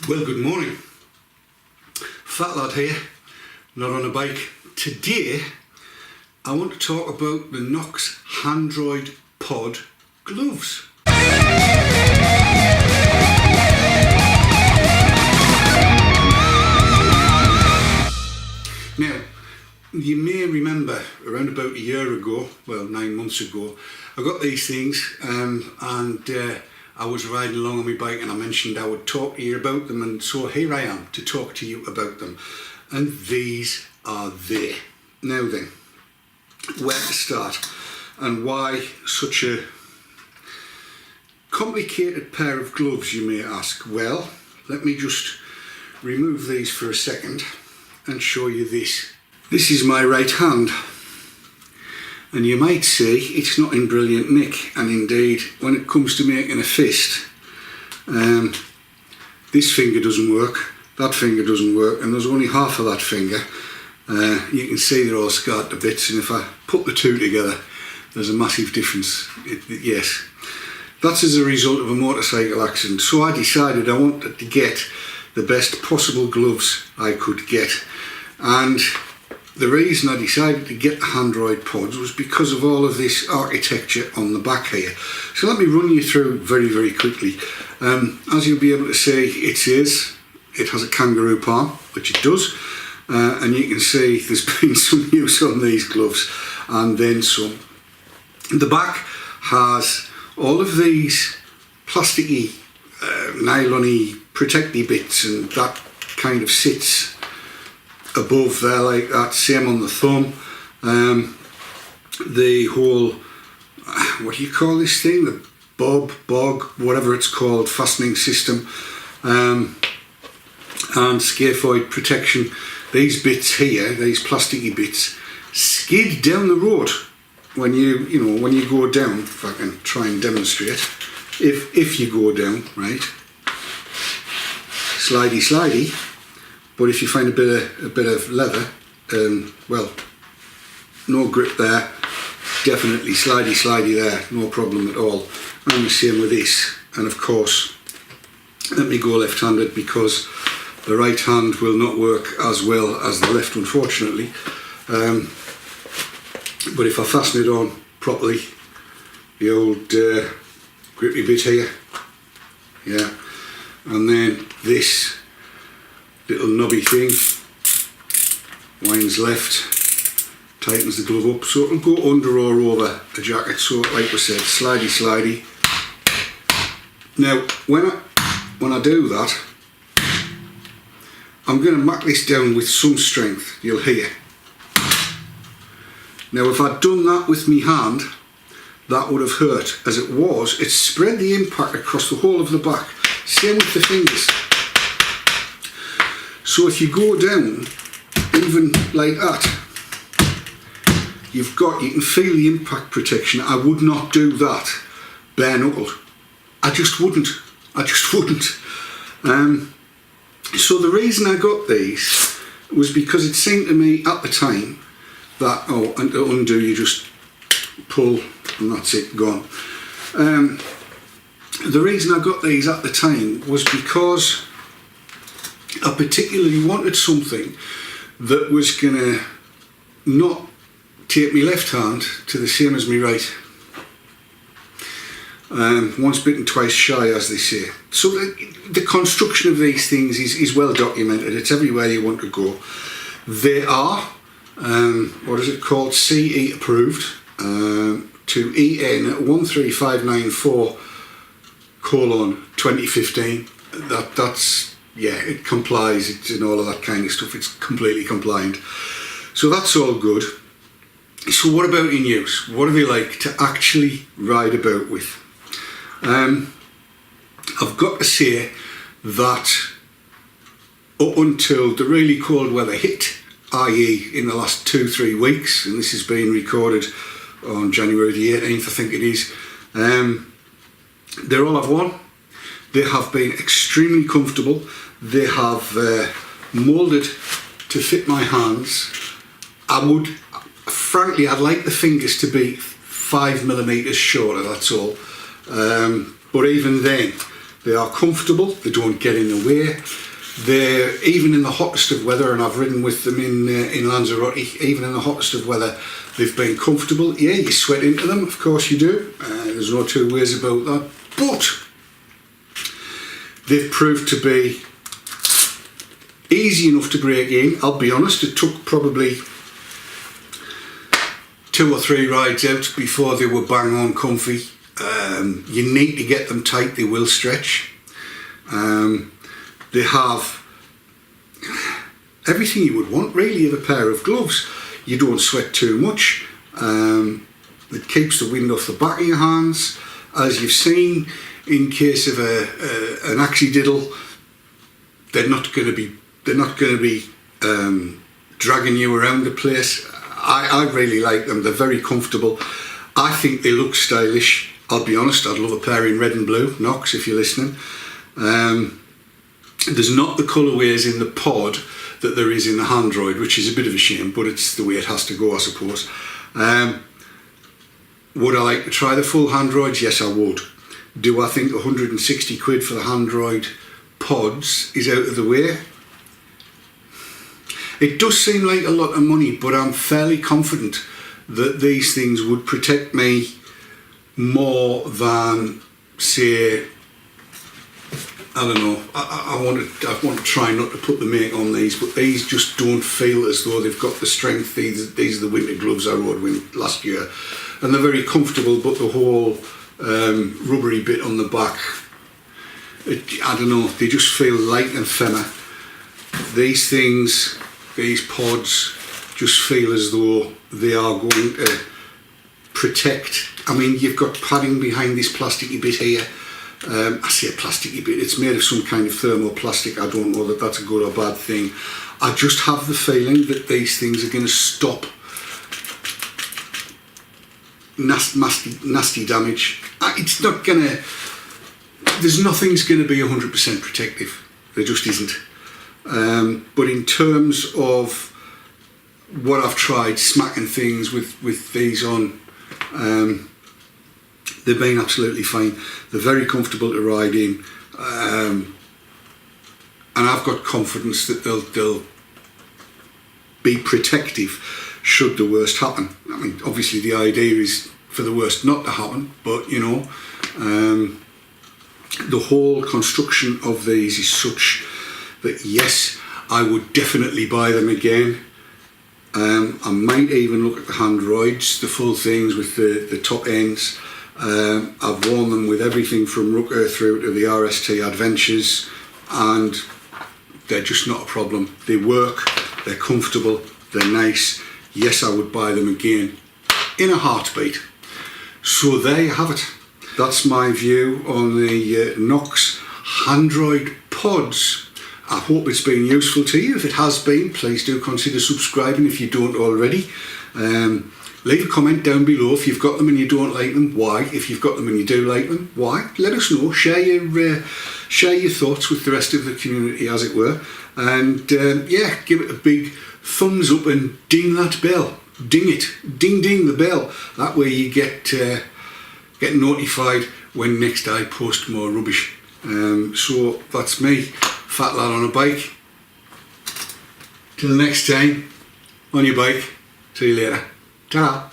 Well, good morning. Fat lad here, not on a bike. Today, I want to talk about the Knox Handroid Pod gloves. Now, you may remember around about a year ago, well 9 months ago, I got these things and I was riding along on my bike and I mentioned I would talk to you about them, and so here I am to talk to you about them. And these are they. Now then, where to start and why such a complicated pair of gloves, you may ask. Well, let me just remove these for a second and show you this. This is my right hand, and you might say it's not in brilliant nick, and indeed when it comes to making a fist, this finger doesn't work, that finger doesn't work, and there's only half of that finger. You can see they're all scarred to bits, and if I put the two together there's a massive difference. Yes, that's as a result of a motorcycle accident. So I decided I wanted to get the best possible gloves I could get, and the reason I decided to get the Handroid Pods was because of all of this architecture on the back here. So let me run you through very quickly. As you'll be able to see, it has a kangaroo palm, which it does, and you can see there's been some use on these gloves and then some. The back has all of these plasticky, nylon-y, protecty bits, and that kind of sits above there like that, same on the thumb. The whole, what do you call this thing, the bog, whatever it's called, fastening system, and scaphoid protection. These bits here, these plasticky bits, skid down the road when you go down. If I can try and demonstrate, if you go down, right, slidey, but if you find a bit of leather, well, no grip there, definitely slidey there, no problem at all. And the same with this. And of course, let me go left-handed because the right hand will not work as well as the left, unfortunately. But if I fasten it on properly, the old grippy bit here, yeah, and then this little knobby thing winds left, tightens the glove up, so it'll go under or over the jacket. So like I said, slidey. Now when I do that, I'm going to mack this down with some strength, you'll hear. Now if I'd done that with my hand, that would have hurt. As it was, it spread the impact across the whole of the back. Same with the fingers. So if you go down, even like that, you can feel the impact protection. I would not do that bare knuckled. I just wouldn't. So the reason I got these was because it seemed to me at the time that, and to undo you just pull and that's it, gone. The reason I got these at the time was because I particularly wanted something that was going to not take my left hand to the same as my right. Once bitten, twice shy, as they say. So the construction of these things is well documented. It's everywhere you want to go. They are, what is it called, CE approved, to EN 13594:2015. That's, yeah, it complies, it's and all of that kind of stuff. It's completely compliant. So that's all good. So what about in use? What are they like to actually ride about with? I've got to say that up until the really cold weather hit, i.e. in the last 2-3 weeks, and this has been recorded on January the 18th, I think it is, they're all I've worn. They have been extremely comfortable. They have moulded to fit my hands. Frankly, I'd like the fingers to be 5mm shorter, that's all. But even then, They are comfortable, they don't get in the way. They're, even in the hottest of weather, and I've ridden with them in Lanzarote, even in the hottest of weather, they've been comfortable. Yeah, you sweat into them, of course you do. There's no two ways about that. But they've proved to be easy enough to break in. I'll be honest, it took probably 2 or 3 rides out before they were bang on comfy. You need to get them tight, they will stretch. They have everything you would want really of a pair of gloves. You don't sweat too much. It keeps the wind off the back of your hands. As you've seen, in case of an accididdle, they're not going to be dragging you around the place. I really like them. They're very comfortable. I think they look stylish. I'll be honest, I'd love a pair in red and blue. Knox, if you're listening. There's not the colourways in the pod that there is in the Handroid, which is a bit of a shame, but it's the way it has to go, I suppose. Would I like to try the full Handroids? Yes, I would. Do I think 160 quid for the Handroid pods is out of the way? It does seem like a lot of money, but I'm fairly confident that these things would protect me more than, say, I don't know, I want to try not to put the make on these, but these just don't feel as though they've got the strength. These are the winter gloves I rode with last year, and they're very comfortable, but the whole rubbery bit on the back, I don't know, they just feel light and thinner. These things, these pods, just feel as though they are going to protect. I mean, you've got padding behind this plasticky bit here. I say a plasticky bit, it's made of some kind of thermoplastic. I don't know that that's a good or bad thing. I just have the feeling that these things are going to stop nasty damage. It's not going to, nothing's going to be 100% protective. There just isn't. But in terms of what I've tried, smacking things with these on, they've been absolutely fine. They're very comfortable to ride in, and I've got confidence that they'll be protective should the worst happen. I mean, obviously the idea is for the worst not to happen, but you know, the whole construction of these is such that yes, I would definitely buy them again. I might even look at the Handroids, the full things with the top ends. I've worn them with everything from Rucker through to the RST Adventures, and they're just not a problem. They work, they're comfortable, they're nice. Yes, I would buy them again in a heartbeat. So there you have it. That's my view on the Knox Handroid Pods. I hope it's been useful to you. If it has been, please do consider subscribing if you don't already. Leave a comment down below if you've got them and you don't like them, why? If you've got them and you do like them, why? Let us know. Share your thoughts with the rest of the community, as it were. And yeah, give it a big thumbs up and ding that bell. Ding it. Ding ding the bell. That way you get notified when next I post more rubbish. So that's me, fat lad on a bike. Till next time, on your bike. See you later. Ta-ra.